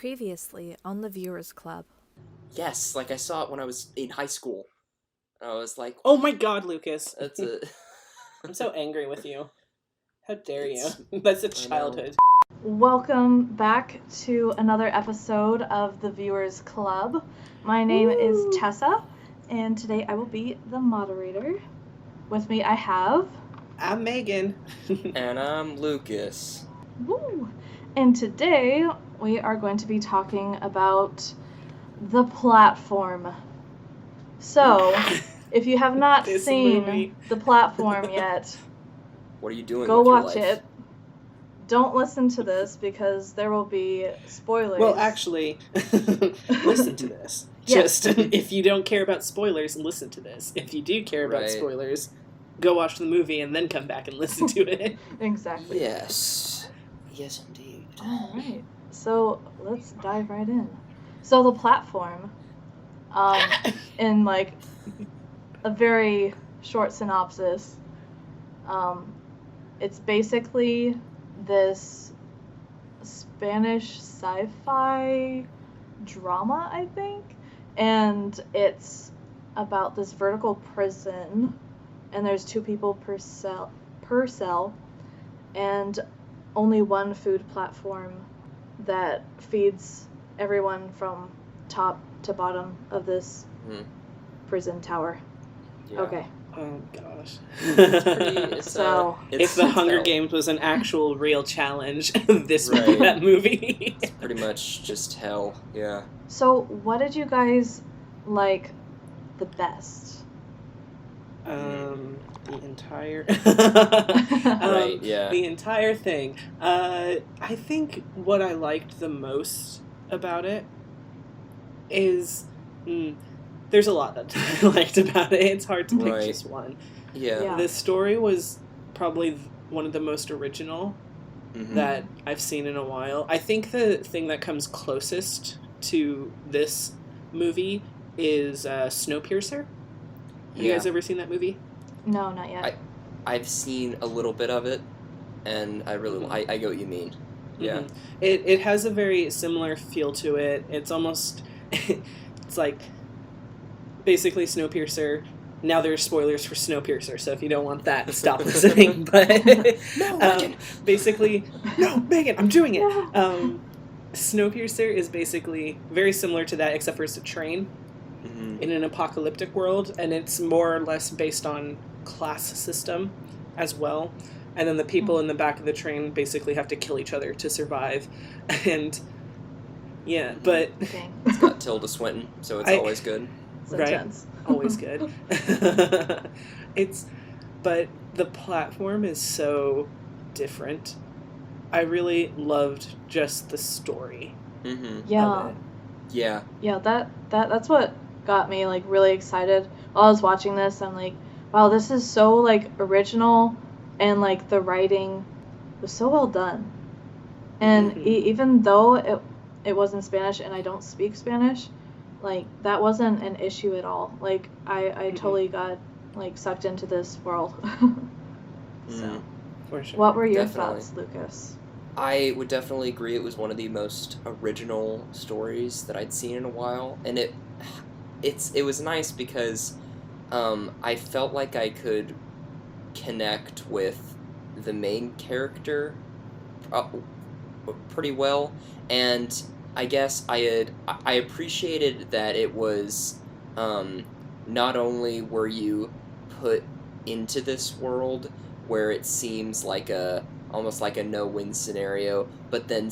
Previously on the Viewers Club. Yes, like I saw it when I was in high school. I was like, Oh my god, Lucas. that's a... I'm so angry with you. How dare you? It's- That's a I know. childhood. Welcome back to another episode of the Viewers Club. My name is Tessa, and today I will be the moderator. With me I have... I'm Megan. And I'm Lucas. Woo! And today we are going to be talking about The Platform. So, if you have not This seen movie. The Platform yet, What are you doing go with your watch life? it. Don't listen to this because there will be spoilers. Well, actually, listen to this. Yes. Just, if you don't care about spoilers, listen to this. If you do care about Right. spoilers, go watch the movie and then come back and listen to it. Exactly. Yes. Yes, indeed. Alright, so let's dive right in. So The Platform, in like a very short synopsis, it's basically this Spanish sci-fi drama, I think, and it's about this vertical prison, and there's 2 people per cell, and only one food platform that feeds everyone from top to bottom of this Mhm. prison tower. Yeah. Okay, Oh gosh. so If the Hunger hell. Games was an actual real challenge, this would be Right. that movie. It's pretty much just hell. Yeah. so what did you guys like the best? The entire Right, yeah. the entire thing. I think what I liked the most about it is there's a lot that I liked about it. It's hard to pick Right. just one. Yeah. Yeah. The story was probably one of the most original Mhm. that I've seen in a while. I think the thing that comes closest to this movie is Snowpiercer. Have you Yeah. guys ever seen that movie? No, not yet. I've seen a little bit of it, and I really... I get what you mean. Yeah. Mhm. It has a very similar feel to it. It's almost it's like basically Snowpiercer. Now there's spoilers for Snowpiercer, so if you don't want that, stop listening. But No, Megan! basically, no, Megan, I'm doing it. No. Snowpiercer is basically very similar to that, except for it's a train Mhm. in an apocalyptic world, and it's more or less based on class system as well. And then the people in the back of the train basically have to kill each other to survive. And yeah, but Okay. It's got Tilda Swinton, so it's I- always good. It's Right. intense. always good. But the platform is so different. I really loved just the story Mm-hmm. Yeah. of it. Yeah. Yeah, that's what got me like really excited while I was watching this. I'm like, wow, this is so like original, and like the writing was so well done. And Mhm. even though it was in Spanish and I don't speak Spanish, like that wasn't an issue at all. Like I Mhm. totally got like sucked into this world. So, Mhm. For sure. what were your Definitely. thoughts, Lucas? I would definitely agree it was one of the most original stories that I'd seen in a while, and it was nice because I felt like I could connect with the main character pretty well, and I guess I appreciated that it was not only were you put into this world where it seems like almost like a no-win scenario, but then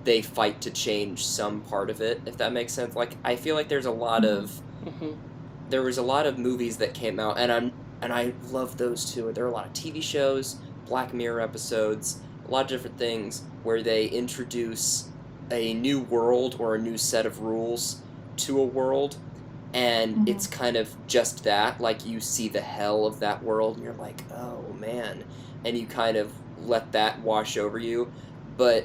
they fight to change some part of it, if that makes sense. Like I feel like there's a lot of Mhm. there was a lot of movies that came out, and I love those too. There are a lot of TV shows, Black Mirror episodes, a lot of different things where they introduce a new world or a new set of rules to a world, and Mhm. it's kind of just that. Like you see the hell of that world, and you're like, oh man, and you kind of let that wash over you. But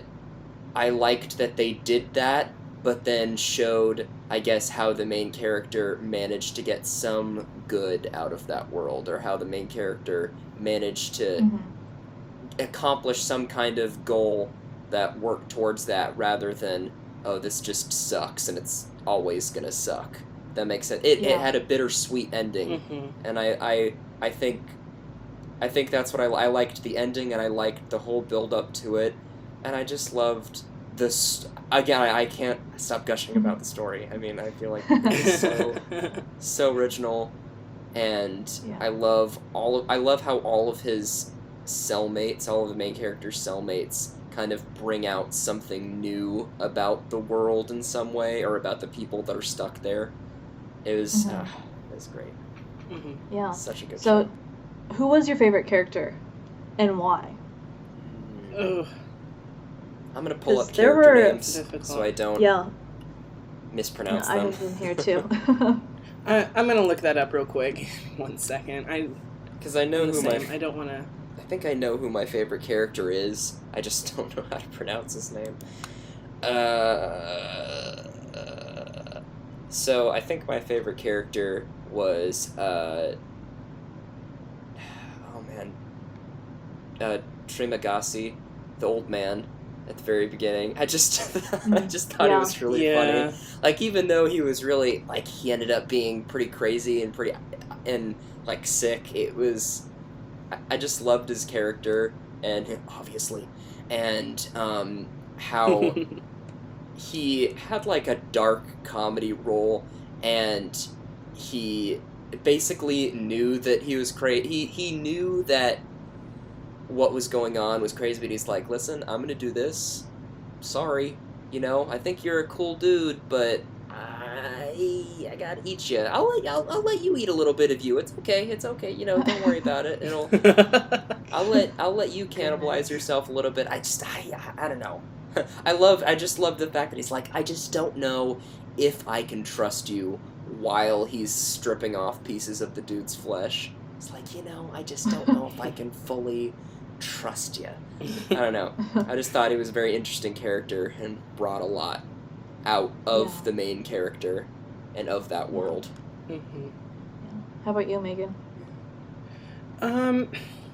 I liked that they did that, but then showed, I guess, how the main character managed to get some good out of that world, or how the main character managed to Mhm. accomplish some kind of goal that worked towards that, rather than oh, this just sucks and it's always gonna suck. That makes sense. It Yeah. had a bittersweet ending, Mm-hmm. and I think that's what I liked the ending, and I liked the whole build up to it, and I just loved this. Again, I can't stop gushing about the story. I mean, I feel like it's so original, and Yeah. I love how all of his cellmates, all of the main character's cellmates, kind of bring out something new about the world in some way, or about the people that are stuck there. It was great. Mm-hmm. Yeah. Such a good So, show. who was your favorite character, and why? Oh, I'm gonna pull 'Cause up there character were- names Difficult. so I don't Yeah, mispronounce I them. have been here too. I'm gonna look that up real quick. 1 second. Because I know who I don't want to. I think I know who my favorite character is. I just don't know how to pronounce his name. So I think my favorite character was oh man, Trimagasi, the old man at the very beginning. I just thought it was really Yeah. funny. Like, even though he was really, like, he ended up being pretty crazy and like sick, it was, I just loved his character, and obviously, and how he had like a dark comedy role, and he basically knew that he was crazy. He knew that what was going on was crazy, but he's like, listen, I'm gonna do this. Sorry, I think you're a cool dude, but I gotta eat you. I'll let you eat a little bit of you. It's okay. Don't worry about it. I'll let you cannibalize yourself a little bit. I don't know. I just love the fact that he's like, I just don't know if I can trust you, while he's stripping off pieces of the dude's flesh. It's like, I just don't know if I can fully trust you. I don't know. I just thought he was a very interesting character and brought a lot out of Yeah. the main character and of that world. Mm-hmm. How about you, Megan?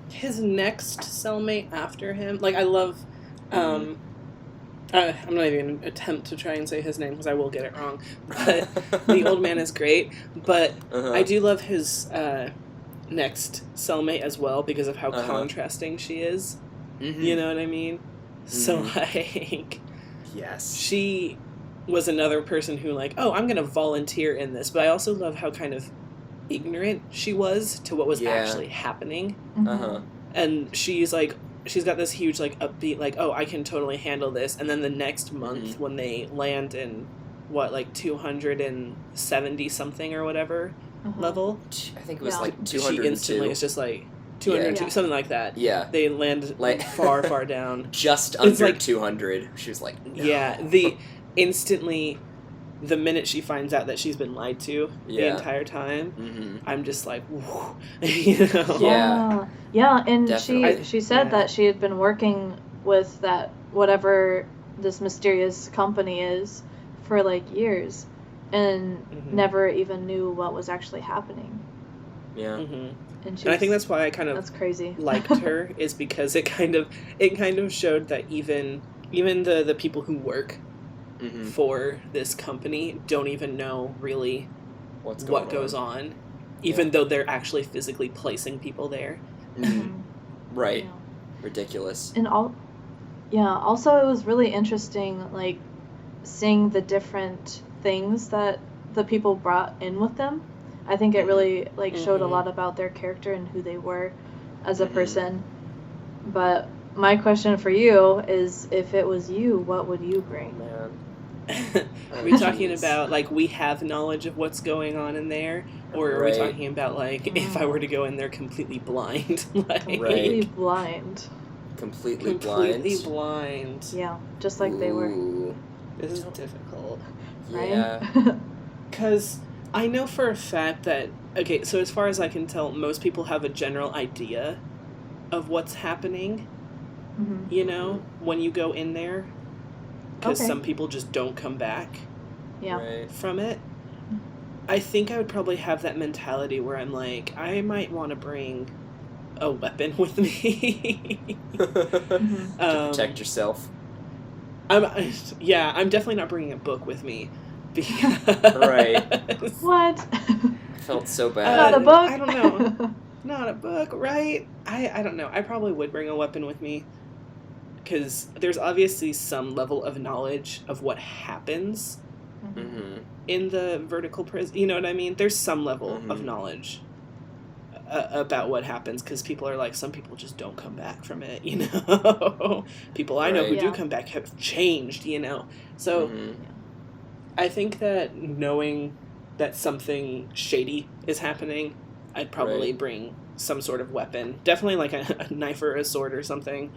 His next cellmate after him, like, I love, I'm not even going to attempt to try and say his name because I will get it wrong, but the old man is great, but Uh-huh. I do love his next cellmate as well because of how Uh-huh. contrasting she is. Mhm. You know what I mean? So, Mhm. like, Yes. she was another person who, like, oh, I'm going to volunteer in this, but I also love how kind of ignorant she was to what was Yeah. actually happening. Uh-huh. And she's got this huge, like, upbeat, like, oh, I can totally handle this. And then the next month Mhm. when they land in, what, like 270 something or whatever Mhm. level, I think it was Yeah. like she 202. instantly is just like 202, Yeah. something like that. Yeah. They land Like- far, far down. Just It's under like- 200. She was like, no. Yeah, instantly, the minute she finds out that she's been lied to the Yeah. entire time, Mm-hmm. I'm just like, whoa, you know? Yeah. Yeah, and Definitely. she said Yeah. that she had been working with that whatever this mysterious company is for like years, and Mhm. never even knew what was actually happening. Yeah. Mhm. And she And I think was- that's why I kind of that's crazy. liked her, is because it kind of showed that even the people who work Mm-hmm. for this company don't even know really What goes on, even though they're actually physically placing people there. Mhm. Right. Yeah. Ridiculous. And also it was really interesting, like seeing the different things that the people brought in with them. I think it really like showed a Mhm. lot about their character and who they were as a Mhm. person. But my question for you is, if it was you, what would you bring? Man. Are we talking Jeez. about, like, we have knowledge of what's going on in there, or are Right. we talking about, like, if I were to go in there completely blind, like Right. Completely blind. Completely completely blind. blind? Yeah, just like they were, Ooh. This is difficult. right? Yeah. Because I know for a fact that, okay, so as far as I can tell, most people have a general idea of what's happening, Mhm. you know, when you go in there. Because Okay. some people just don't come back Yeah. Right. from it. I think I would probably have that mentality where I'm like, I might want to bring a weapon with me. Mhm. To protect yourself. I'm definitely not bringing a book with me. Because, Right. What? I felt so Not bad. a book? I don't know. Not a book, right? I don't know. I probably would bring a weapon with me. Because there's obviously some level of knowledge of what happens Mm-hmm. in the vertical prison. You know what I mean? There's some level of Mhm. knowledge about what happens, because people are like, some people just don't come back from it, you know? People I know who Right. do Yeah. come back have changed, you know? So Mhm. I think that knowing that something shady is happening, I'd probably Right. bring some sort of weapon. Definitely like a knife or a sword or something.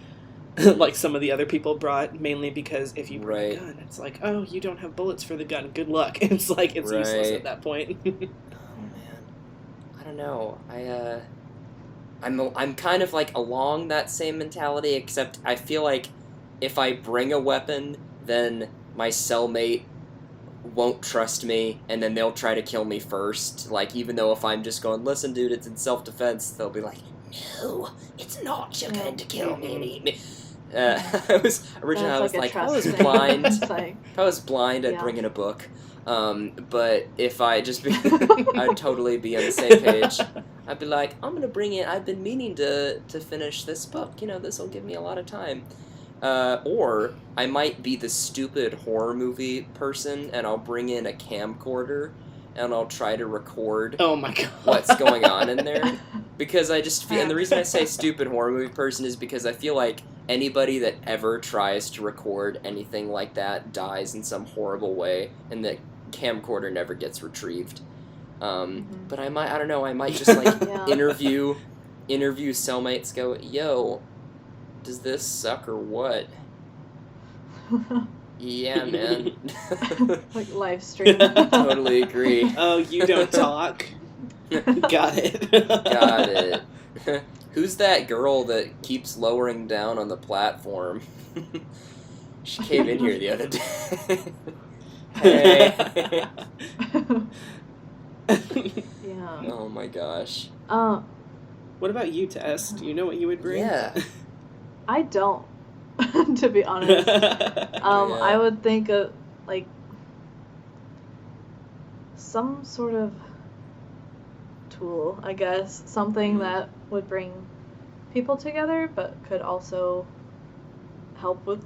Like some of the other people brought, mainly because if you bring Right. a gun, it's like, oh, you don't have bullets for the gun. Good luck. It's like it's useless Right. at that point. Oh man, I don't know. I'm kind of like along that same mentality, except I feel like if I bring a weapon, then my cellmate won't trust me, and then they'll try to kill me first. Like, even though if I'm just going, listen, dude, it's in self-defense, they'll be like, no, it's not. You're going to kill me and eat me. I was originally, I was like, I was blind. It's like, If I was blind, I'd Yeah. bring in a book. But if I just be, I'd totally be on the same page. I'd be like, I'm gonna bring in. I've been meaning to finish this book. You know, this will give me a lot of time. Or I might be the stupid horror movie person, and I'll bring in a camcorder, and I'll try to record Oh my god. what's going on in there. Because I just feel, and the reason I say stupid horror movie person is because I feel like anybody that ever tries to record anything like that dies in some horrible way, and the camcorder never gets retrieved. But I don't know, I might just like Yeah. interview cellmates, go, yo, does this suck or what? Yeah, man. Like live stream. Totally agree. Oh, you don't talk? Got it. Got it. Who's that girl that keeps lowering down on the platform? She came in here the other day. Hey. Yeah. Oh my gosh. What about you, Tess? Do you know what you would bring? Yeah. I don't, to be honest. I would think of like some sort of tool, I guess, something that would bring people together, but could also help with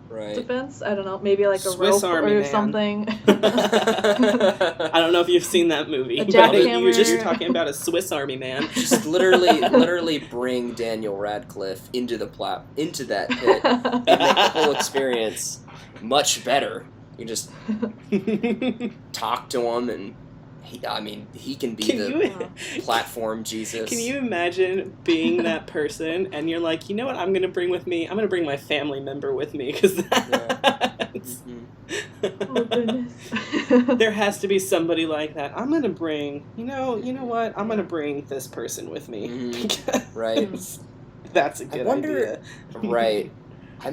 Right. defense. I don't know, maybe like a Swiss rope Army or Man. something. I don't know if you've seen that movie, A but jackhammer. you're talking about a Swiss Army Man. Just literally bring Daniel Radcliffe into that pit and make the whole experience much better. You just talk to him, and he can be Can the you platform Jesus. Can you imagine being that person and you're like, you know what I'm going to bring with me? I'm going to bring my family member with me, because that's... Mhm. Oh goodness. There has to be somebody like that. I'm going to bring, you know what? I'm going to bring this person with me. Mhm. Because Right. that's a good wonder- idea. Right. I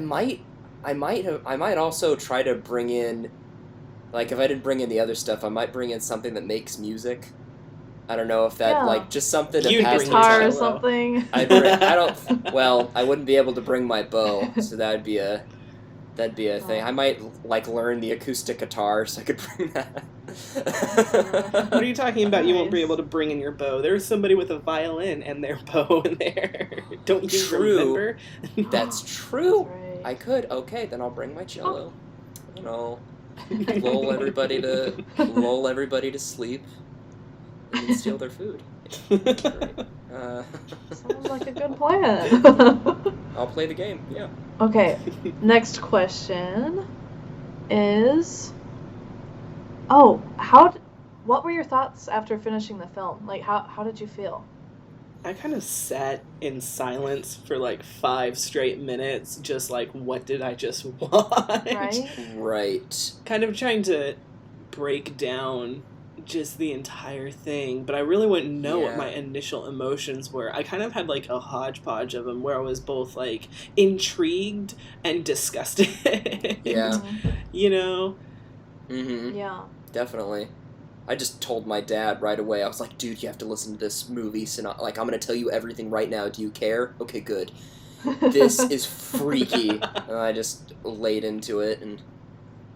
might also try to bring in, like, if I didn't bring in the other stuff, I might bring in something that makes music. I don't know if that, Yeah. like, just something to You'd pass bring the Guitar or time. cello. something. I wouldn't be able to bring my bow, so that'd be a thing. I might, like, learn the acoustic guitar so I could bring that. What are you talking about? You won't be Nice. able to bring in your bow. There's somebody with a violin and their bow in there. Don't you True. remember? That's true. That's right. I could. Okay, then I'll bring my cello. You know, lull everybody to sleep, and then steal their food. Great. Sounds like a good plan. I'll play the game. Yeah. Okay, next question is, what were your thoughts after finishing the film? Like, how did you feel? I kind of sat in silence for like 5 straight minutes, just like, what did I just watch? Right? Right. Kind of trying to break down just the entire thing, but I really wouldn't know what Yeah. my initial emotions were. I kind of had like a hodgepodge of them, where I was both like intrigued and disgusted. Yeah. You know? Mm-hmm. Yeah. Definitely. I just told my dad right away. I was like, dude, you have to listen to this movie. I'm going to tell you everything right now. Do you care? Okay, good. this is freaky. And I just laid into it, and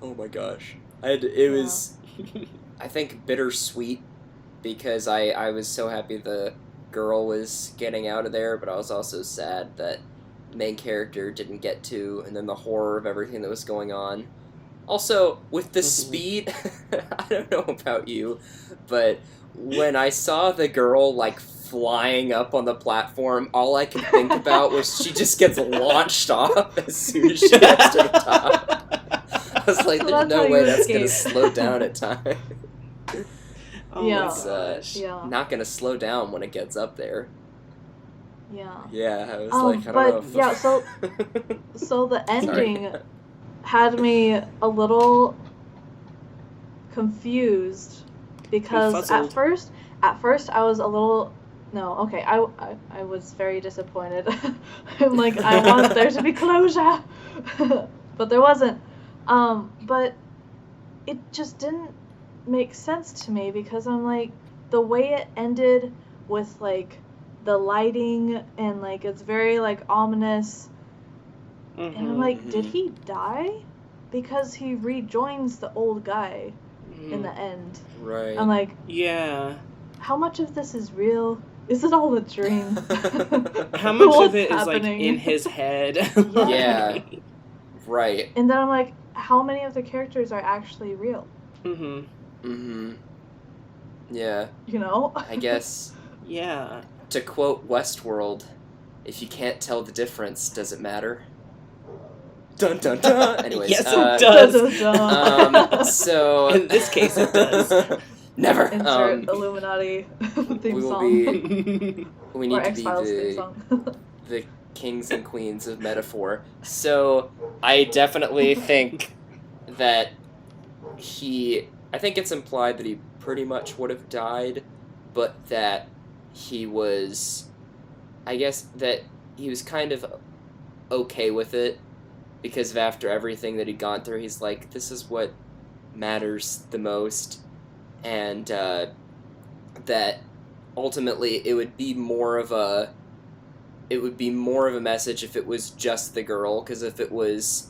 oh my gosh. It was, I think, bittersweet, because I was so happy the girl was getting out of there, but I was also sad that the main character didn't get to, and then the horror of everything that was going on. Also, with the speed, I don't know about you, but when I saw the girl, like, flying up on the platform, all I could think about was she just gets launched off as soon as she gets to the top. I was like, So there's that's no how way you that's going to escape. slow down at time. Oh Yeah. my It's gosh. Yeah. not going to slow down when it gets up there. Yeah. Yeah, I was Oh, like, I don't but know. If yeah, so the Sorry. ending had me a little confused because Befuzzled. at first I was a little no, okay, I was very disappointed. I'm like, I want there to be closure. But there wasn't. But it just didn't make sense to me because I'm like, the way it ended with like the lighting and like it's very like ominous, and I'm like, did he die? Because he rejoins the old guy in the end. Right. I'm like, Yeah. how much of this is real? Is it all a dream? How much of What's it is happening? like in his head? Yeah. Right. And then I'm like, how many of the characters are actually real? Mm-hmm. Mm-hmm. Yeah, You know? I guess, Yeah. to quote Westworld, if you can't tell the difference, does it matter? Dun dun dun! Anyways, Yes, it does. Dun-dun-dun. So... In this case, it does. Never! Insert Illuminati theme we will song. we Or need to be X-Files theme song. the kings and queens of metaphor. So, I definitely think that I think it's implied that he pretty much would have died, but that he was, I guess that he was kind of okay with it, because of after everything that he'd gone through, he's like, this is what matters the most, and that ultimately it would be more of a message if it was just the girl, because if it was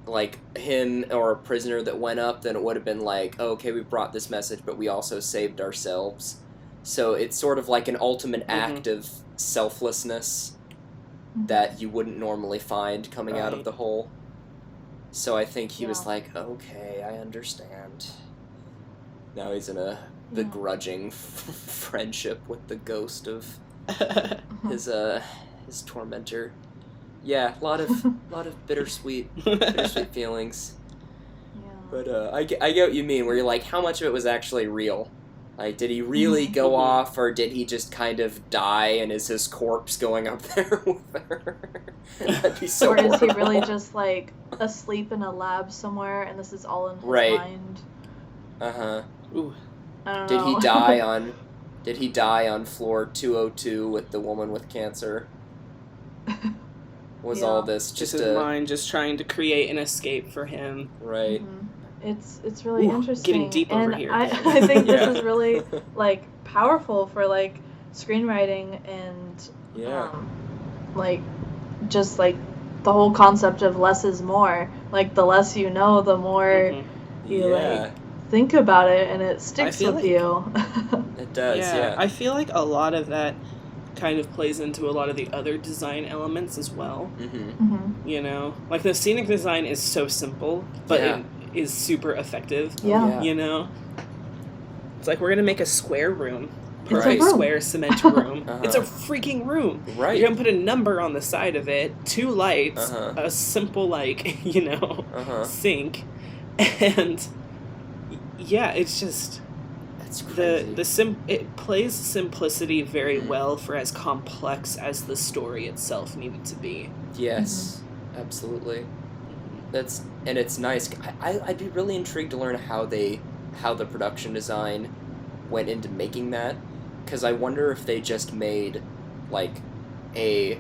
like him or a prisoner that went up, then it would have been like, oh, okay, we brought this message, but we also saved ourselves. So it's sort of like an ultimate act of selflessness that you wouldn't normally find coming out of Right. the hole. So I think he was Yeah. like, okay, I understand. Now he's in a begrudging friendship with the ghost of his tormentor. Yeah, a lot of bittersweet feelings. Yeah. But I get what you mean, where you're like, how much of it was actually real? Like, did he really go off, or did he just kind of die, and is his corpse going up there with her? That'd be so Or is he horrible. really just like asleep in a lab somewhere and this is all in his Right. mind? Uh-huh. Ooh. I don't Did know. he die on floor 202 with the woman with cancer? Was all Yeah. this Just just his a... mind just trying to create an escape for him. Right. Mhm. It's really Ooh, interesting. getting deep over and here. I think this Yeah. is really like powerful for like screenwriting and Yeah. like just like the whole concept of less is more. Like the less you know, the more Mhm. you Yeah, like think about it and it sticks feel with like- you. it does, yeah. I feel like a lot of that kind of plays into a lot of the other design elements as well. Mm-hmm. You know, like the scenic design is so simple, but Yeah. it is super effective. Yeah. You know, it's like we're gonna make a square room, It's a perfect room. square cement room. Uh-huh. It's a freaking room. Right. You're gonna put a number on the side of it, 2 lights, Uh-huh. a simple like Uh-huh. sink, and yeah, it's just That's crazy. it plays simplicity very Mhm. well for as complex as the story itself needed to be. Yes, absolutely. It's nice. I'd be really intrigued to learn how the production design went into making that, because I wonder if they just made like a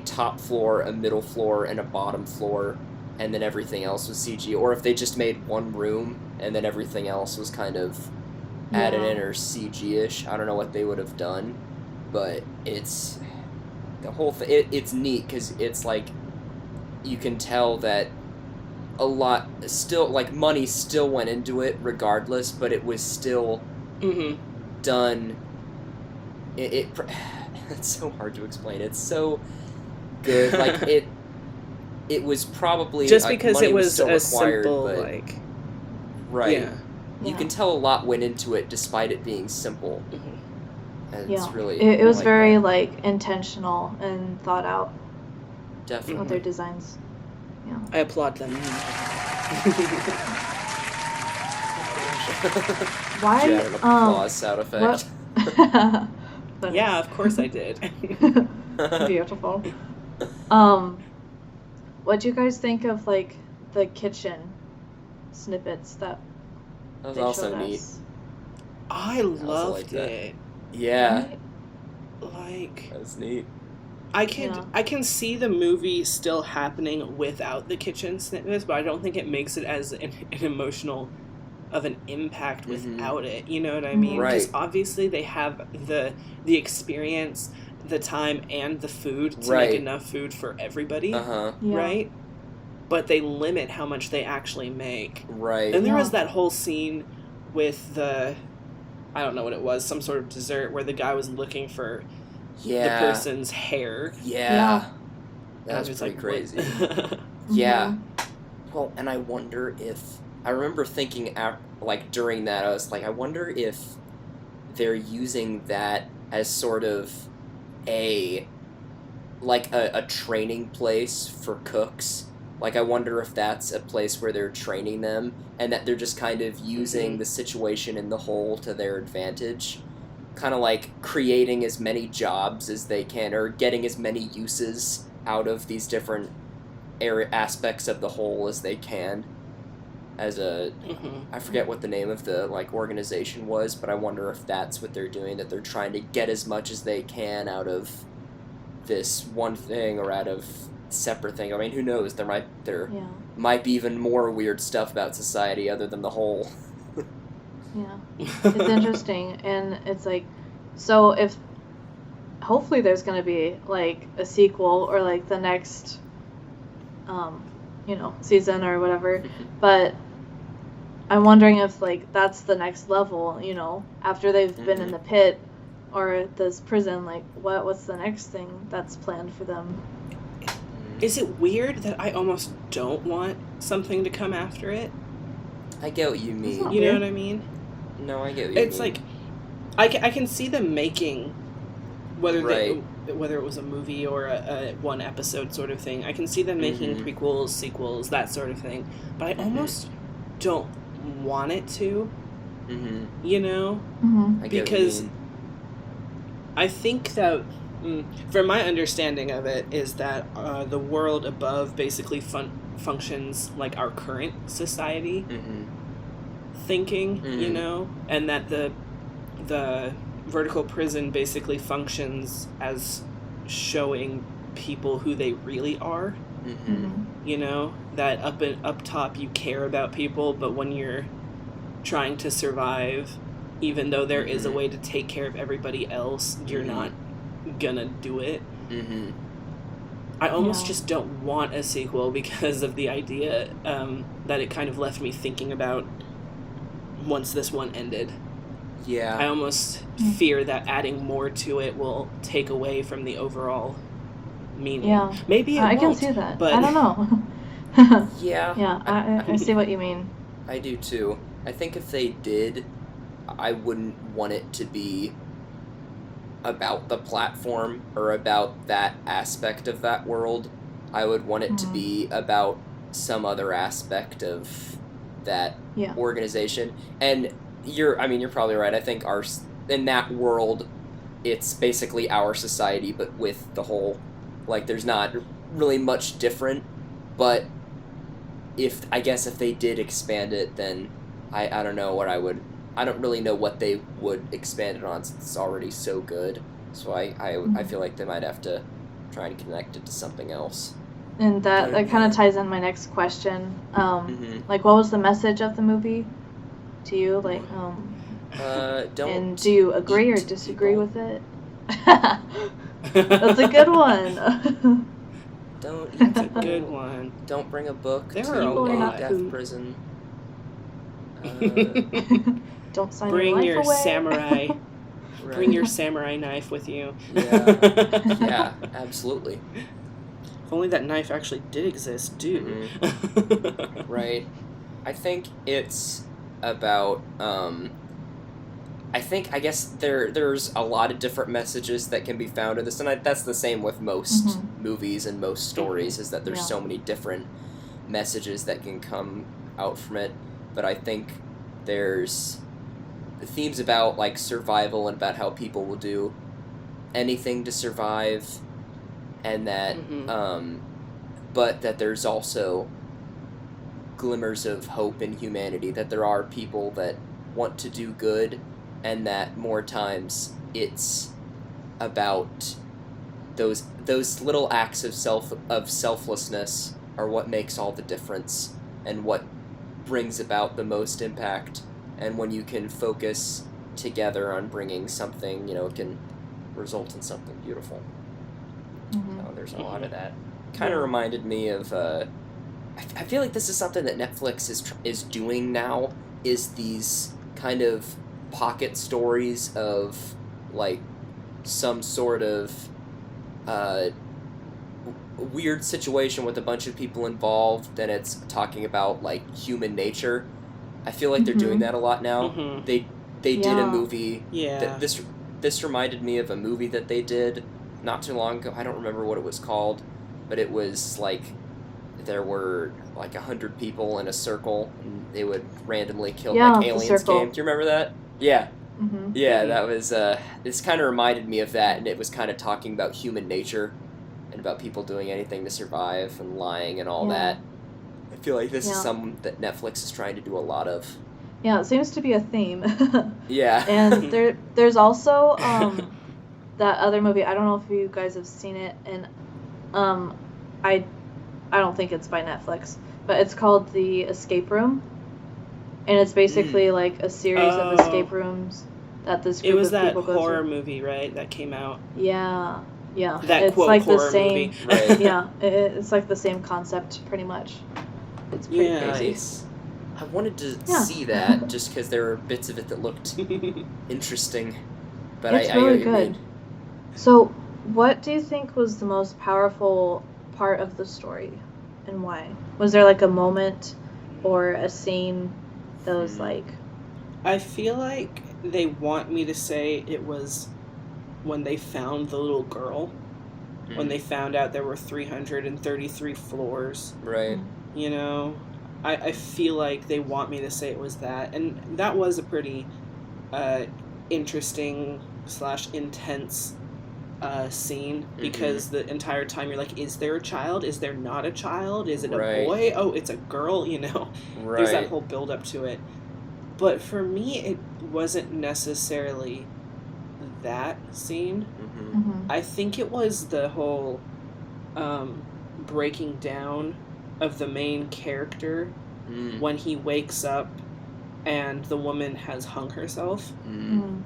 top floor, a middle floor, and a bottom floor, and then everything else was CG, or if they just made one room and then everything else was kind of added Yeah. in or CG-ish. I don't know what they would have done, but it's the whole thing, it's neat because it's like you can tell that a lot still, like, money still went into it regardless, but it was still Mm-hmm. done. It's so hard to explain. It's so good. Like, it was probably Just like, because money it was still a required, simple, but, like, right. yeah. You Yeah. can tell a lot went into it despite it being simple. Mhm. And Yeah. it's really It was like very that. like intentional and thought out Definitely. with their designs. Yeah. I applaud them. Why? Yeah, an applause sound effect. Funny. Yeah, of course I did. Beautiful. What do you guys think of like the kitchen snippets that That was they also showed neat. us? I loved like that. it. Yeah, Right? Like, that was neat. I Yeah. can see the movie still happening without the kitchen snippets, but I don't think it makes it as an emotional of an impact Mhm. without it. You know what I mean? Right. Because obviously they have the experience, the time, and the food to Right. make enough food for everybody, Uh-huh. Yeah. right? But they limit how much they actually make. Right. And there was Yeah. that whole scene with the, I don't know what it was, some sort of dessert where the guy was looking for Yeah. the person's hair. Yeah. And That I was just pretty what? crazy. Mhm. Yeah. Well, and I wonder if I remember thinking like during that, I was like, I wonder if they're using that as sort of a a training place for cooks. Like, I wonder if that's a place where they're training them and that they're just kind of using Mhm. the situation in the whole to their advantage. Kind of like creating as many jobs as they can or getting as many uses out of these different aspects of the whole as they can. As a, Mhm. I forget what the name of the like organization was, but I wonder if that's what they're doing, that they're trying to get as much as they can out of this one thing or out of separate thing. I mean, who knows? There Yeah. might be even more weird stuff about society other than the whole. Yeah. It's interesting, and it's like, so if hopefully there's gonna be like a sequel or like the next, season or whatever, but I'm wondering if like that's the next level, after they've been in Mhm. the pit or this prison, like what's the next thing that's planned for them? Is it weird that I almost don't want something to come after it? I get what you It's mean. not You know weird. what I mean? No, I get what you It's mean. like, I can see them making, whether whether it was a movie or a one episode sort of thing, I can see them making Mhm. prequels, sequels, that sort of thing. But I Mhm. almost don't want it to, Mm-hmm. you know? Mm-hmm. I get Because what you mean. I think that, from my understanding of it, is that the world above basically functions like our current society Mm-hmm. thinking, you Mhm. know, and that the vertical prison basically functions as showing people who they really are. Mm-hmm. Mm-hmm. You know, that up top you care about people, but when you're trying to survive, even though there is a Mhm. way to take care of everybody else, you're Mhm. not gonna do it. Mm-hmm. I almost Yeah. just don't want a sequel because of the idea that it kind of left me thinking about once this one ended. I Yeah. almost Mm. fear that adding more to it will take away from the overall meaning. Yeah. Maybe it I can won't, see that. but I don't know. Yeah. Yeah, I see what you mean. I do too. I think if they did, I wouldn't want it to be about the platform or about that aspect of that world. I would want it to Mhm. be about some other aspect of that Yeah. organization. And you're probably right. I think in that world, it's basically our society, but with the whole, like, there's not really much different. But if they did expand it, then I don't know what I don't really know what they would expand it on since it's already so good. So I feel like they might have to try and connect it to something else. And that Good. kind of ties in my next question. Mm-hmm. Like, what was the message of the movie to you? Like, Don't. and do you agree or eat disagree people. with it? That's a good one. Don't eat That's a people. good one. Don't bring a book There to are a People are a not death food. prison. Don't sign Bring your your life away. samurai. Right. Bring your samurai knife with you. Yeah. Yeah, absolutely. If only that knife actually did exist, dude. Right. I think it's about I guess there's a lot of different messages that can be found in this, and that's the same with most Mhm. movies and most stories, is that there's Yeah. so many different messages that can come out from it. But I think there's the themes about like survival and about how people will do anything to survive, and that Mhm. but that there's also glimmers of hope in humanity, that there are people that want to do good, and that more times it's about those little acts of selflessness are what makes all the difference and what brings about the most impact. And when you can focus together on bringing something, it can result in something beautiful. Mhm. So there's a lot of that. Kind of Yeah. reminded me of I feel like this is something that Netflix is doing now, is these kind of pocket stories of like some sort of uh, weird situation with a bunch of people involved, and it's talking about like human nature. I feel like they're doing Mhm. that a lot now. Mhm. They did a Yeah. movie Yeah. that this reminded me of a movie that they did not too long ago. I don't remember what it was called, but it was like there were like 100 people in a circle, and they would randomly kill Yeah, like The aliens Circle. game. Do you remember that? Yeah. Mhm. Yeah, Mhm. that was this kind of reminded me of that, and it was kind of talking about human nature and about people doing anything to survive and lying and all Yeah. that. I feel like this is Yeah. something that Netflix is trying to do a lot of. Yeah, it seems to be a theme. Yeah. And there's also that other movie. I don't know if you guys have seen it, and um, I don't think it's by Netflix, but it's called The Escape Room, and it's basically like a series of Oh. escape rooms that this It group was of that people go horror through. movie, right? That came out. Yeah, yeah. That it's quote like the horror same. movie. Right. Yeah, it's like the same concept, pretty much. It's pretty Yeah. crazy. Nice. I wanted to Yeah. see that just because there were bits of it that looked interesting, but It's I really get what you good. mean. So, what do you think was the most powerful part of the story, and why? Was there like a moment or a scene that was like, I feel like they want me to say it was when they found the little girl, when they found out there were 333 floors, Right. you know? I feel like they want me to say it was that. And that was a pretty interesting / intense scene, because the entire time you're like, is there a child? Is there not a child? Is it a Right. boy? Oh, it's a girl, There's that Right. whole build up to it. But for me, it wasn't necessarily that scene. Mhm. mhm, I think it was the whole breaking down of the main character Mm. when he wakes up and the woman has hung herself. Mm.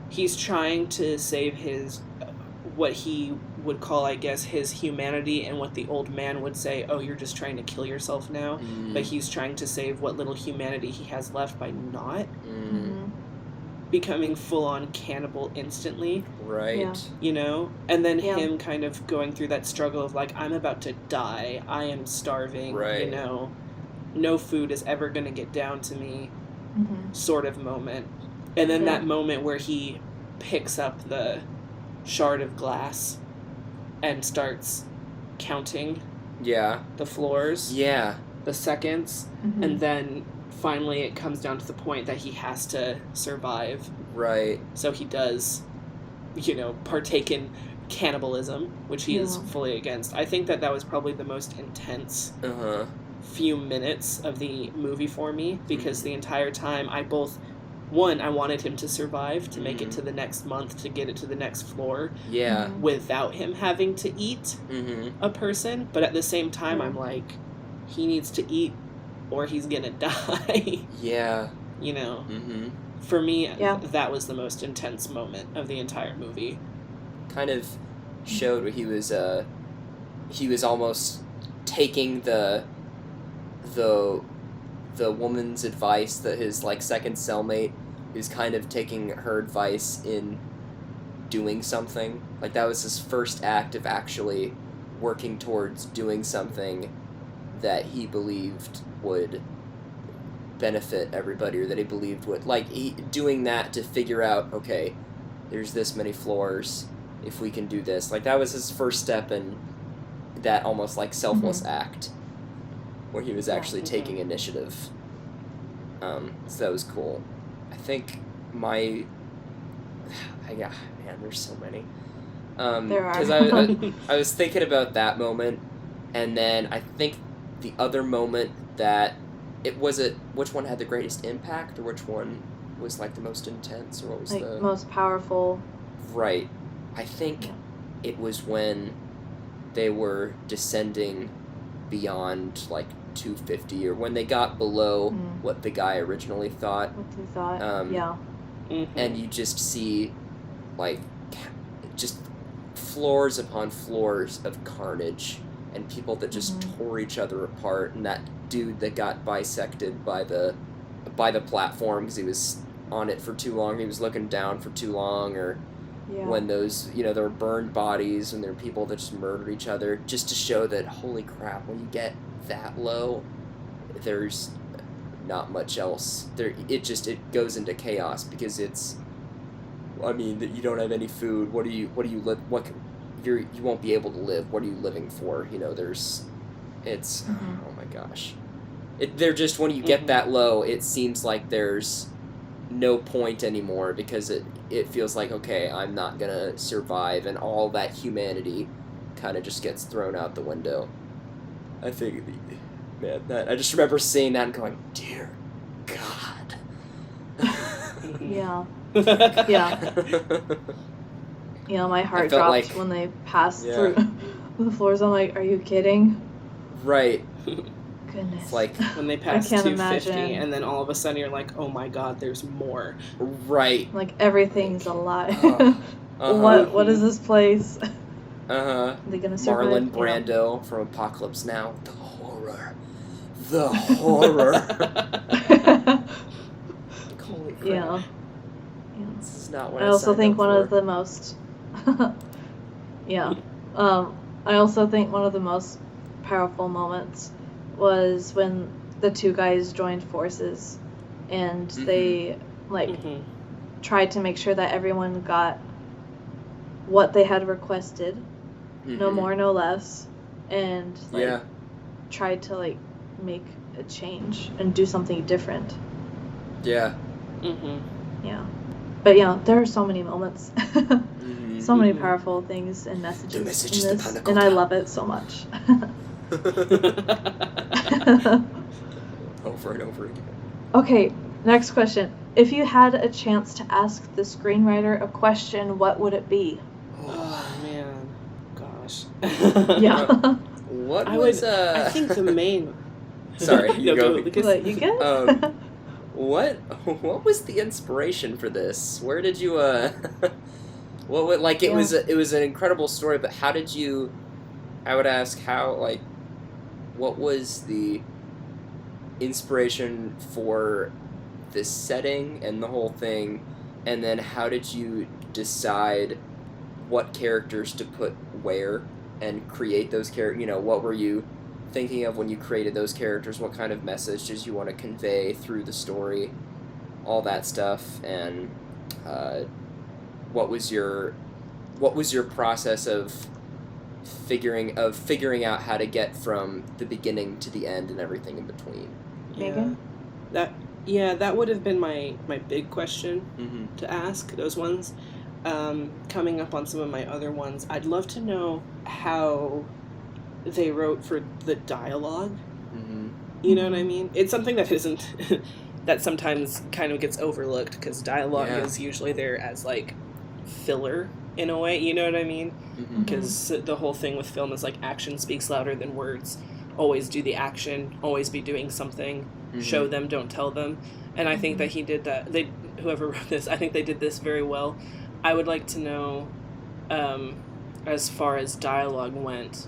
He's trying to save his, what he would call, I guess, his humanity, and what the old man would say, oh, you're just trying to kill yourself now. Mm. But he's trying to save what little humanity he has left by not Mm. becoming full-on cannibal instantly, Right. Yeah. And then Yeah. him kind of going through that struggle of like, I'm about to die, I am starving, Right. no food is ever going to get down to me, mhm, sort of moment. And then Yeah. that moment where he picks up the shard of glass and starts counting Yeah. the floors, Yeah. the seconds, mhm. and then finally it comes down to the point that he has to survive. Right. So he does, partake in cannibalism, which he is Yeah. fully against. I think that was probably the most intense Uh-huh. few minutes of the movie for me, because Mhm. the entire time I wanted him to survive, to make it Mhm. to the next month, to get it to the next floor Yeah. Mhm. without him having to eat Mm-hmm. a person. But at the same time, Yeah. I'm like, he needs to eat or he's gonna die. Yeah. For me, Yeah. that was the most intense moment of the entire movie. Kind of showed where he was almost taking the woman's advice, that his like second cellmate is kind of taking her advice in doing something. Like that was his first act of actually working towards doing something that he believed would benefit everybody, or that he believed would, like, doing that to figure out, okay, there's this many floors, if we can do this. Like that was his first step in that almost like selfless act where he was actually taking initiative. So that was cool. I think man, there's so many. There are. Because I was thinking about that moment, and then I think the other moment that which one had the greatest impact, or which one was like the most intense, or what was like the most powerful. Right. I think it was when they were descending beyond like 250, or when they got below what the guy originally thought. What you thought? Yeah. And you just see like just floors upon floors of carnage, and people that just tore each other apart, and that dude that got bisected by the platform because he was on it for too long, he was looking down for too long, or when those, there were burned bodies, and there were people that just murdered each other, just to show that, holy crap, when you get that low, there's not much else. It goes into chaos, because you don't have any food. You won't be able to live. What are you living for? Oh my gosh. When you get that low, it seems like there's no point anymore, because it feels like, okay, I'm not gonna survive, and all that humanity kind of just gets thrown out the window. I think, man, I just remember seeing that and going, dear God. Yeah. Yeah. My heart dropped like, when they passed through the floors. I'm like, are you kidding? Right. Goodness. It's like when they pass I can't 250, imagine. and then all of a sudden you're like, oh my God, there's more. Right. Like everything's alive. Uh-huh. What is this place? Uh-huh. Are they gonna survive? Marlon Brando from Apocalypse Now. The horror. The horror. Holy crap. Yeah. This is not what I also signed think up one for. of the most I also think one of the most powerful moments was when the two guys joined forces, and they tried to make sure that everyone got what they had requested, no more, no less, and tried to make a change and do something different. Yeah. Yeah. But there are so many moments. So many powerful things and messages in this, and I love it so much. Over and over again. Okay, next question. If you had a chance to ask the screenwriter a question, what would it be? Oh man, gosh. Yeah. What I was I think the main. Sorry, you go. What, you get? What was the inspiration for this? Where did you it was an incredible story, but how did you? I would ask what was the inspiration for this setting and the whole thing, and then how did you decide what characters to put where and create those characters? What were you thinking of when you created those characters? What kind of message did you want to convey through the story? All that stuff, and what was your process of figuring out how to get from the beginning to the end and everything in between? Megan? That would have been my big question to ask, those ones. Coming up on some of my other ones, I'd love to know how they wrote for the dialogue. You know what I mean? It's something that isn't that sometimes kind of gets overlooked, because dialogue is usually there as filler in a way, you know what I mean? Because the whole thing with film is action speaks louder than words. Always do the action, always be doing something, show them, don't tell them. And I think that he did that. Whoever wrote this, I think they did this very well. I would like to know as far as dialogue went,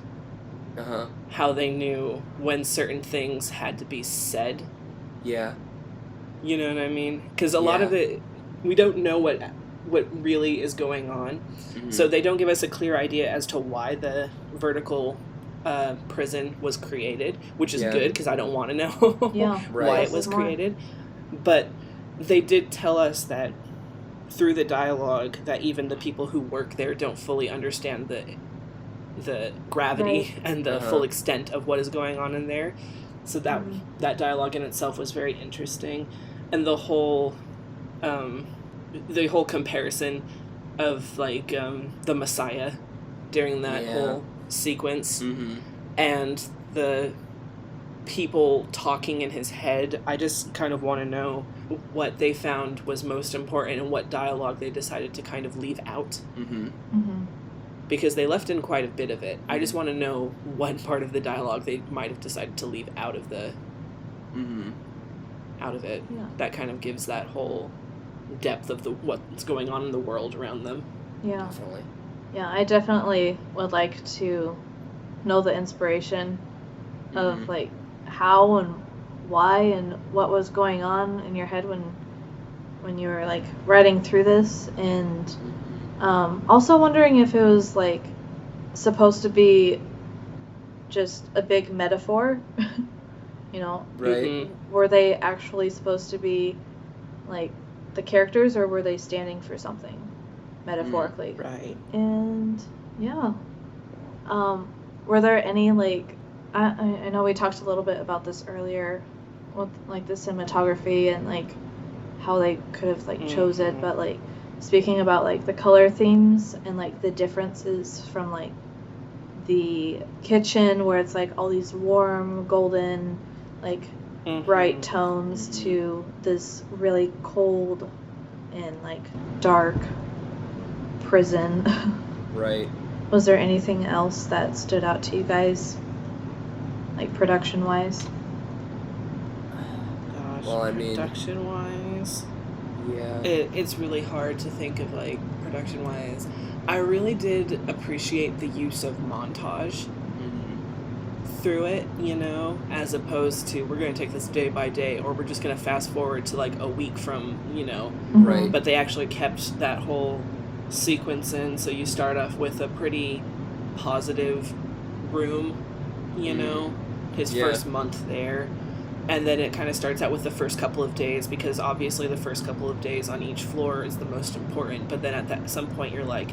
Uh-huh. how they knew when certain things had to be said. Yeah. You know what I mean? Because a lot of it, we don't know what really is going on. Mhm. So they don't give us a clear idea as to why the vertical prison was created, which is Yeah. good because I don't want to know Yeah. Right. why it was More. created. But they did tell us that through the dialogue that even the people who work there don't fully understand the gravity and the Uh-huh. full extent of what is going on in there. So that Mhm. that dialogue in itself was very interesting, and the whole comparison of like the Messiah during that Yeah. whole sequence Mhm. and the people talking in his head. I just kind of want to know what they found was most important and what dialogue they decided to kind of leave out, Mhm. Mm-hmm. because they left in quite a bit of it. I just want to know what part of the dialogue they might have decided to leave out of it. Mhm. Yeah. That kind of gives that whole depth of what's going on in the world around them. Yeah. Definitely. Yeah, I definitely would like to know the inspiration of Mhm. like how and why and what was going on in your head when you were like writing through this, and also wondering if it was like supposed to be just a big metaphor. You know, Right. Mhm. were they actually supposed to be like the characters, or were they standing for something metaphorically? Right. And yeah, were there any like I know we talked a little bit about this earlier with like the cinematography and like how they could have like chose it, Mhm. but like speaking about like the color themes and like the differences from like the kitchen where it's like all these warm golden like bright Mhm. tones Mhm. to this really cold and like dark prison. Right. Was there anything else that stood out to you guys, like production wise? Gosh, Well, I mean- production wise, Yeah. it's really hard to think of like production wise. I really did appreciate the use of montage Mhm. through it, you know, as opposed to we're going to take this day by day, or we're just going to fast forward to like a week from, you know. Right. But they actually kept that whole sequence in, so you start off with a pretty positive room, you know, his Yeah. first month there. And then it kind of starts out with the first couple of days, because obviously the first couple of days on each floor is the most important. But then at some point you're like,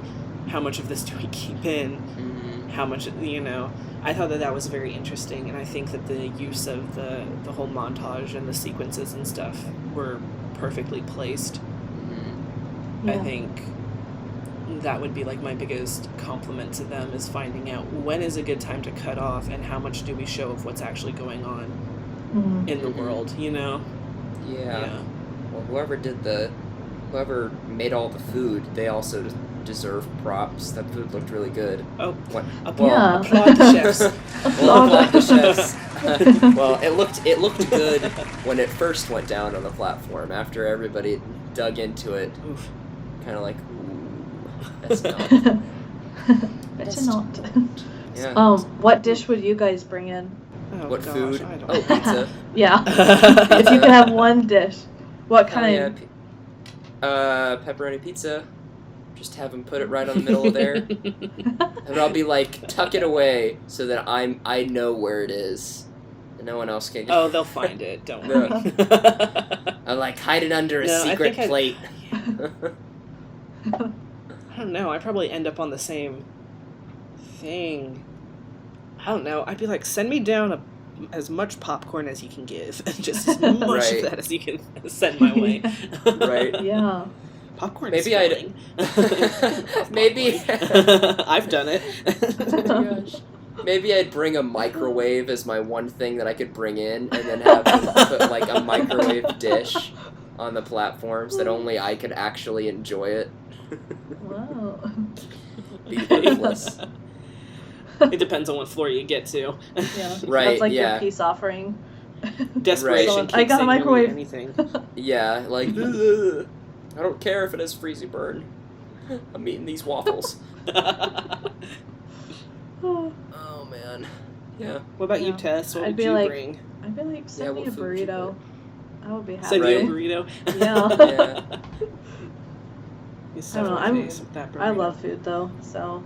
how much of this do we keep in? Mhm. How much, you know? I thought that was very interesting, and I think that the use of the whole montage and the sequences and stuff were perfectly placed. Mhm. I Yeah. think that would be like my biggest compliment to them, is finding out when is a good time to cut off and how much do we show of what's actually going on Mhm. in the Mhm. world, you know? Yeah. Well, whoever made all the food, they also deserve props. That food looked really good. Oh, What? Yeah. applaud the chefs. Well, Applaud applaud the chefs. Well, it looked good when it first went down on the platform. After everybody dug into it, Oof. kind of like, ooh, that's not. Better not. Yeah. What dish would you guys bring in? Oh, What gosh, food? I don't Oh, know. pizza. Yeah. If you could have one dish, what Hell kind? yeah. Pepperoni pizza. Just have them put it right on the middle of there. And I'll be like, tuck it away so that I know where it is. And no one else can get Oh, they'll find it. Don't No. worry. I'm like, hide it under a No, I secret think plate. I don't know. I probably end up on the same thing. I don't know. I'd be like, send me down as much popcorn as you can give, and just as much Right. of that as you can send my way. Right. Yeah. Popcorn Maybe is I'd- filling. Love Maybe- popcorn. I've done it. Oh my gosh. Maybe I'd bring a microwave as my one thing that I could bring in, and then have them put like a microwave dish on the platform so that only I could actually enjoy it. Wow. Be ruthless. It depends on what floor you get to. Yeah. Right, That's like yeah. your peace offering. Desperation Right. keeps I got a saying you'll eat microwave. anything. Yeah, like, "Ugh, I don't care if it has freezy burn. I'm eating these waffles. What Oh man. Yeah. about you, Yeah. Tess? What I'd would be you like- bring? I'd be like, send me what a food would you burrito. I would be happy. Send you a Right. burrito? Yeah. Yeah. You I stuff don't know, my I'm- face with that burrito. I love food though, so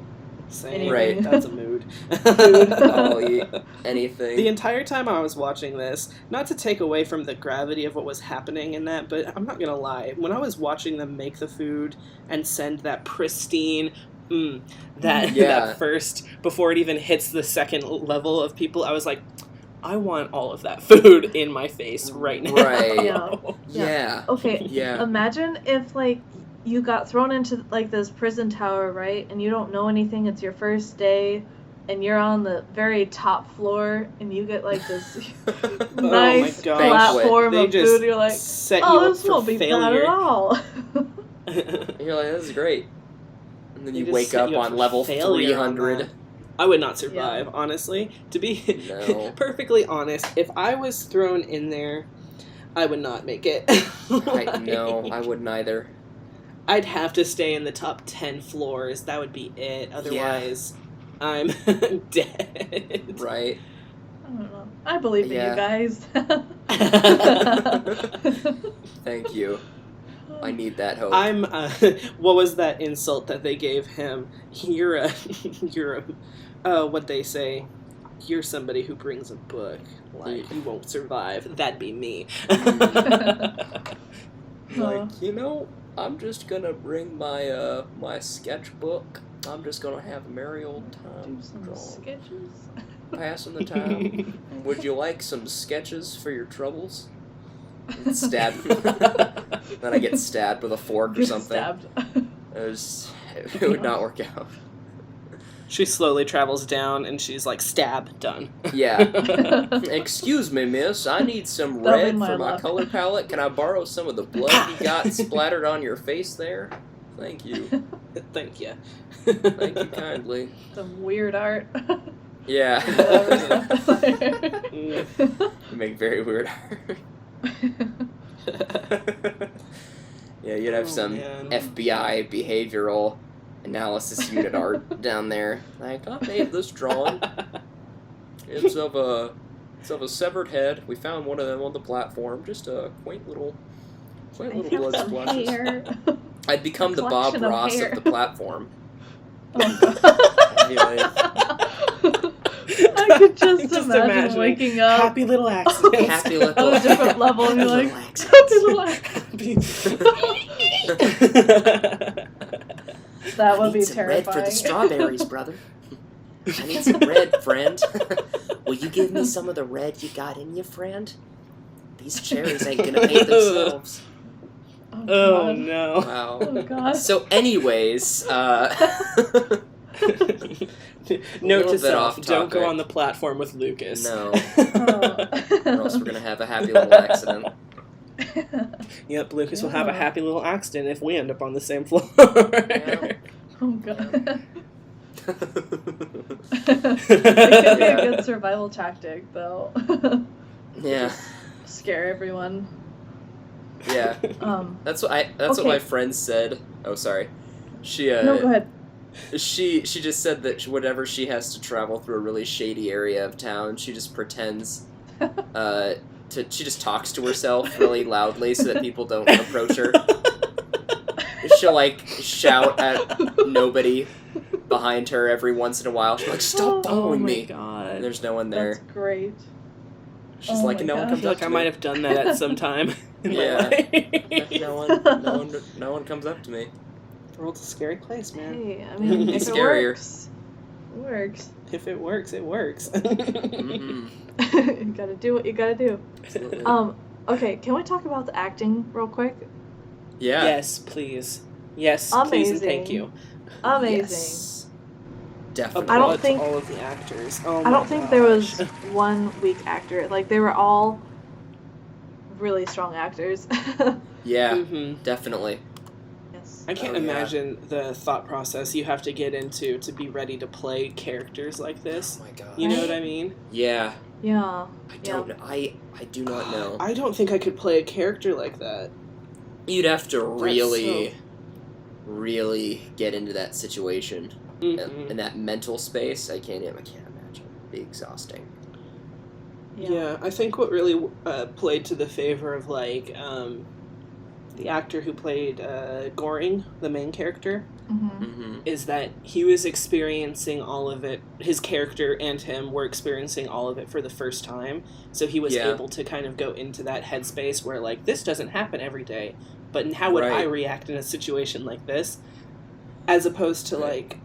Same. Right. That's a mood. I'll eat anything. The entire time I was watching this, not to take away from the gravity of what was happening in that, but I'm not gonna lie, when I was watching them make the food and send that pristine, Yeah. that first, before it even hits the second level of people, I was like, I want all of that food in my face right now. Right. Yeah. Yeah. okay. Yeah. Imagine if like you got thrown into like this prison tower, right? And you don't know anything. It's your first day, and you're on the very top floor, and you get like this nice gosh. platform They of just food. You're like, set you oh, up this for won't be bad failure. at all. You're like, this is great. And then They you just wake set up you up on for level failure on 300. that. I would not survive, honestly. To be No. perfectly honest, if I was thrown in there, I would not make it. No, I wouldn't either. I'd have to stay in the top 10 floors. That would be it. Otherwise, I'm dead. Right. I don't know. I believe in Yeah. you guys. Thank you. I need that hope. I'm. What was that insult that they gave him? You're a. What they say? You're somebody who brings a book. Like you won't survive. That'd be me. Like, you know, I'm just gonna bring my my sketchbook. I'm just gonna have a merry old Do time some drawing, sketches. passing the time. Would you like some sketches for your troubles? Stab. Then I get stabbed with a fork or Get something. stabbed. It would not work out. She slowly travels down, and she's like, "Stab, done." Yeah. Excuse me, miss. I need some That'll be red my for my luck. color palette. Can I borrow some of the blood you got splattered on your face there? Thank you. Thank you. Thank you kindly. Some weird art. Yeah. Mm. You make very weird art. Yeah, you'd have Oh, some man. FBI behavioral analysis unit art down there. Like, I made this drawing. It's of a severed head. We found one of them on the platform. Just a quaint little blood splashes. I'd become the Bob collection of Ross hair. of the platform. Oh, Anyway. I could just, Just imagine imagine waking up Happy little accidents. Happy little on a different level and you're like, happy little happy accidents. little That would be some red for terrifying. the strawberries, brother. I need some red, friend. Will you give me some of the red you got in you, friend? These cherries ain't gonna paint themselves. Oh God. no. Wow. Oh god. So, anyways, Note little to bit self: off don't go topic. on the platform with Lucas. no, Oh. or else we're gonna have a happy little accident. Yep, Lucas will have a Yeah. happy little accident if we end up on the same floor. Yeah. Oh god. Yeah. It could be a good survival tactic though. Yeah, Scare everyone. yeah. That's what what Okay. my friend said. Oh, sorry. She No, go ahead. she just said that whenever she has to travel through a really shady area of town, she just pretends she just talks to herself really loudly so that people don't approach her. She'll like shout at nobody behind her every once in a while. She's like, "Stop Oh following my me!" god. And there's no one there. That's great. She's Oh like, my "No one gosh. I comes feel up like to I me." might have done that at some time in Yeah. my life. No one comes up to me. The world's a scary place, man. Hey, I mean, It's if it scarier. works, it works. If it works, it works. Mhm. You gotta do what you gotta do. Absolutely. Okay, can we talk about the acting real quick? Yeah. Yes, please. Yes, please and thank Amazing. you. Amazing. Yes. Definitely. I don't Applaud to think- all of the actors. Oh I my don't think there was gosh. one weak actor. Like, they were all really strong actors. Yeah, Mhm. definitely. Yes. I can't Oh, yeah. imagine the thought process you have to get into to be ready to play characters like this. Oh my god. You know Right? what I mean? Yeah. Yeah. I don't know. I do not know. I don't think I could play a character like that. You'd have to really really get into that situation Mhm. in that mental space. I can't imagine. It'd be exhausting. Yeah, I think what really played to the favor of like the actor who played Goring, the main character, Mm-hmm. is that he was experiencing all of it. His character and him were experiencing all of it for the first time, so he was Yeah. able to kind of go into that headspace where like this doesn't happen every day, but how would I Right. react in a situation like this, as opposed to Right. like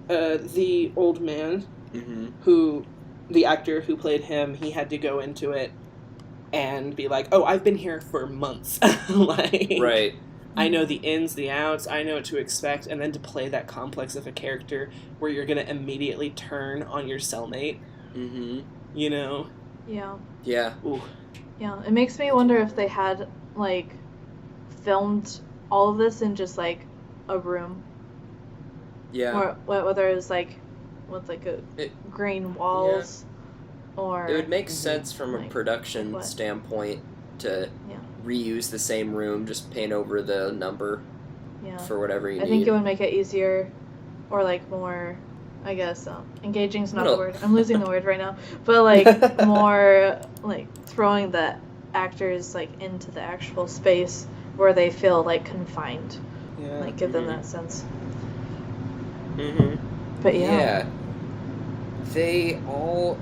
the old man Mm-hmm. who, the actor who played him, he had to go into it and be like, oh, I've been here for months. Like, Right. I know the ins, the outs, I know what to expect, and then to play that complex of a character where you're going to immediately turn on your cellmate, Mm-hmm. you know? Yeah. Yeah. Ooh. Yeah. It makes me wonder if they had, like, filmed all of this in just, like, a room. Yeah. Or whether it was, like, with, like, green walls. Or It would make Mhm. sense from a Like, production what? standpoint to Yeah. reuse the same room, just paint over the number Yeah. for whatever you I need. think it would make it easier, or like more, I guess, engaging is not No. the word. I'm losing the word right now. But like more like throwing the actors like into the actual space where they feel like confined. Yeah. Like give them Mhm. that sense. Mm-hmm. But yeah. They all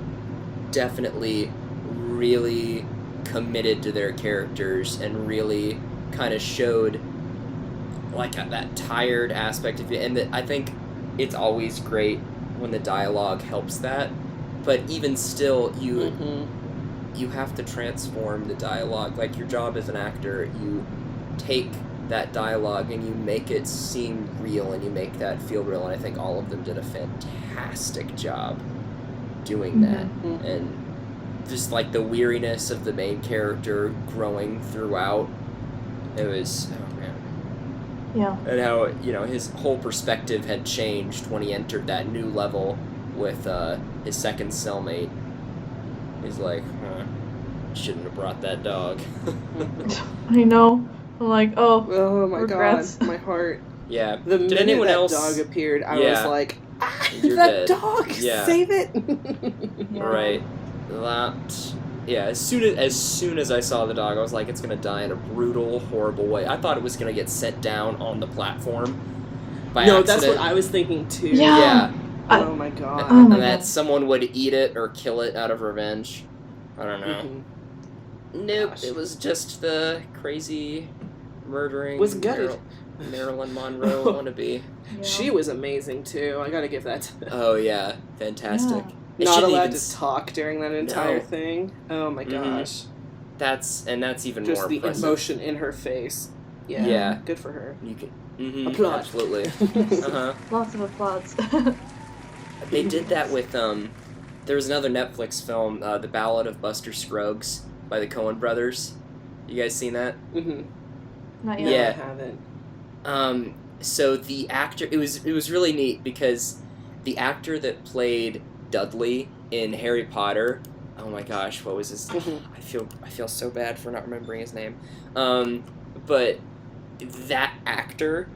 definitely really committed to their characters and really kind of showed like that tired aspect of it. And I think it's always great when the dialogue helps that. But even still, Mhm. you have to transform the dialogue. Like your job as an actor, you take that dialogue and you make it seem real and you make that feel real. And I think all of them did a fantastic job doing that. Mhm. And just like the weariness of the main character growing throughout, it was, oh man. Yeah. And how, his whole perspective had changed when he entered that new level with his second cellmate. He's like, shouldn't have brought that dog. I know. I'm like, oh, Oh my Regrets. god, my heart. Yeah. The Did minute anyone that else? dog appeared, I Yeah. was like, You're that dead. dog, Yeah. save it! yeah. Right. That. Yeah. As soon as I saw the dog, I was like, it's gonna die in a brutal, horrible way. I thought it was gonna get set down on the platform by No, accident. that's what I was thinking too. Yeah. Yeah. Oh my god. Oh my And that God. someone would eat it or kill it out of revenge. I don't know. Mhm. Nope. Gosh. It was just the crazy murdering. Was gutted. Marilyn Monroe wannabe. Yeah. She was amazing too. I gotta give that to them. Oh yeah, fantastic. Yeah. It Not shouldn't allowed even to talk during that entire No. thing. Oh my Mhm. gosh. That's even Just more the impressive. emotion in her face. Yeah. Yeah. Good for her. You can. Mm-hmm, Applaud. Absolutely. Uh-huh. Lots of applause. They did that with there was another Netflix film, The Ballad of Buster Scruggs by the Coen brothers. You guys seen that? Mm-hmm. Not No, yet. Yeah. I haven't. So the actor, it was really neat because the actor that played Dudley in Harry Potter, oh my gosh, what was his? Mhm. I feel so bad for not remembering his name. But that actor,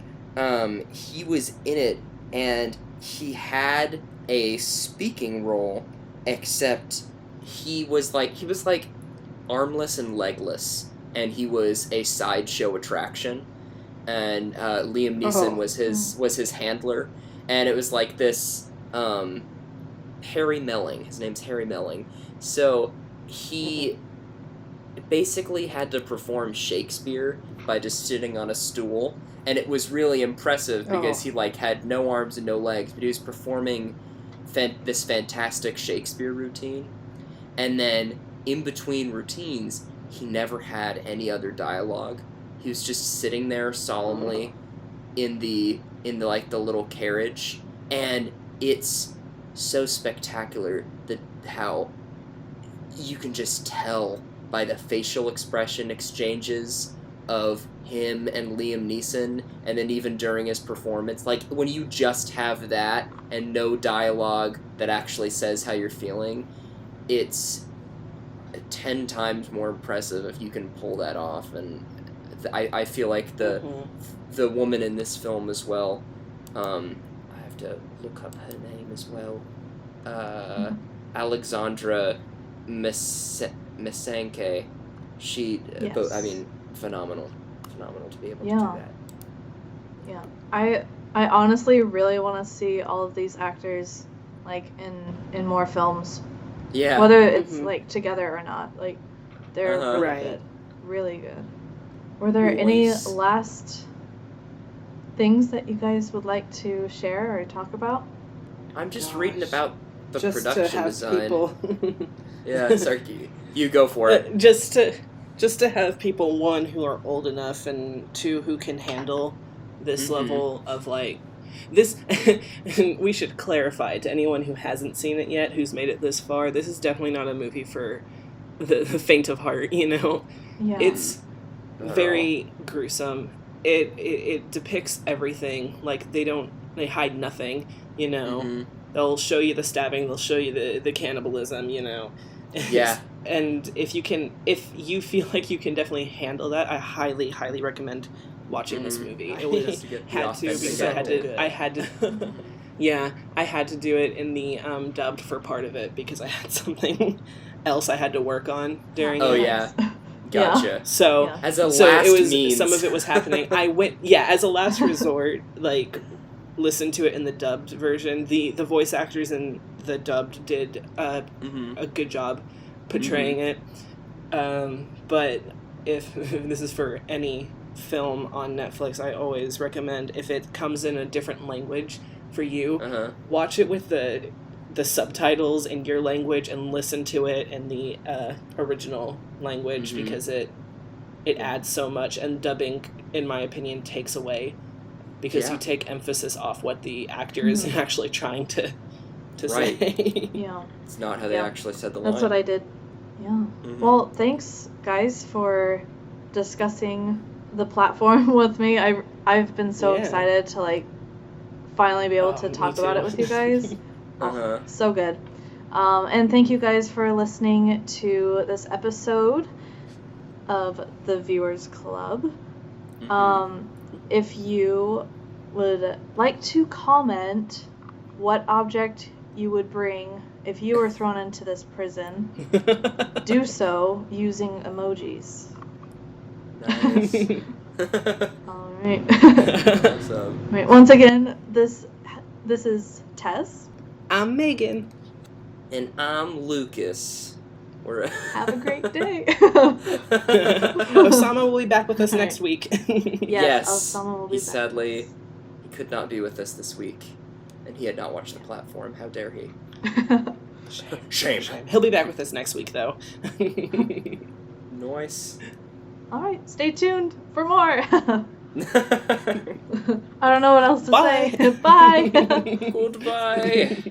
he was in it and he had a speaking role, except he was like armless and legless, and he was a sideshow attraction. And Liam Neeson Oh. was his handler, and it was like this Harry Melling. His name's Harry Melling. So he basically had to perform Shakespeare by just sitting on a stool, and it was really impressive because he had no arms and no legs, but he was performing this fantastic Shakespeare routine, and then in between routines, he never had any other dialogue. He was just sitting there solemnly in the little carriage, and it's so spectacular that how you can just tell by the facial expression exchanges of him and Liam Neeson, and then even during his performance, like when you just have that and no dialogue that actually says how you're feeling, it's 10 times more impressive if you can pull that off. And I feel like the Mhm. woman in this film as well. I have to look up her name as well. Alexandra Misanke. She, Yes. I mean, phenomenal to be able to Yeah. do that. Yeah, I honestly really want to see all of these actors like in more films, Yeah. whether it's Mhm. like together or not. Like they're Uh-huh. really Right. good, really good. Were there any Nice. last things that you guys would like to share or talk about? I'm just Gosh. reading about the Just to production have design. people. Yeah, sorry, you go for it. Just to have people, one, who are old enough, and two, who can handle this Mhm. level of like this. We should clarify to anyone who hasn't seen it yet, who's made it this far, this is definitely not a movie for the faint of heart. Yeah. It's Not at very gruesome. It depicts everything. Like they hide nothing. Mhm. They'll show you the stabbing, they'll show you the cannibalism. Yeah. And if you feel like you can definitely handle that, I highly, highly recommend watching this movie. I It need was us to get the had to authentic because I had to. acting. Yeah, I had to do it in the dubbed for part of it because I had something else I had to work on during Oh, it. yeah. Yeah. Gotcha. So Yeah. As a so last it was means. some of it was happening. I went as a last resort, like listen to it in the dubbed version. The voice actors in the dubbed did Mhm. a good job portraying it. But if this is for any film on Netflix, I always recommend, if it comes in a different language for you, Uh-huh. watch it with the subtitles in your language and listen to it in the original language, Mhm. because it adds so much, and dubbing, in my opinion, takes away, because Yeah. you take emphasis off what the actor is Mhm. actually trying to Right. say. Yeah. It's not how they Yeah. actually said the line. That's what I did. Yeah. Mhm. Well, thanks guys for discussing the platform with me. I've been so Yeah. excited to like finally be able to Me talk about too. it with you guys. Uh-huh. So good. And thank you guys for listening to this episode of the Viewers Club. Mhm. If you would like to comment what object you would bring if you were thrown into this prison, do so using emojis. Nice. All right. Awesome. Right. Once again, this is Tess. I'm Megan. And I'm Lucas. We're Have a great day. Osama will be back with us All next week. Yes, Osama will be he back. sadly he could not be with us this week, and he had not watched the platform. How dare he? Shame. He'll be back with us next week, though. Nice. All right, stay tuned for more. I don't know what else to Bye. say. Bye. Goodbye.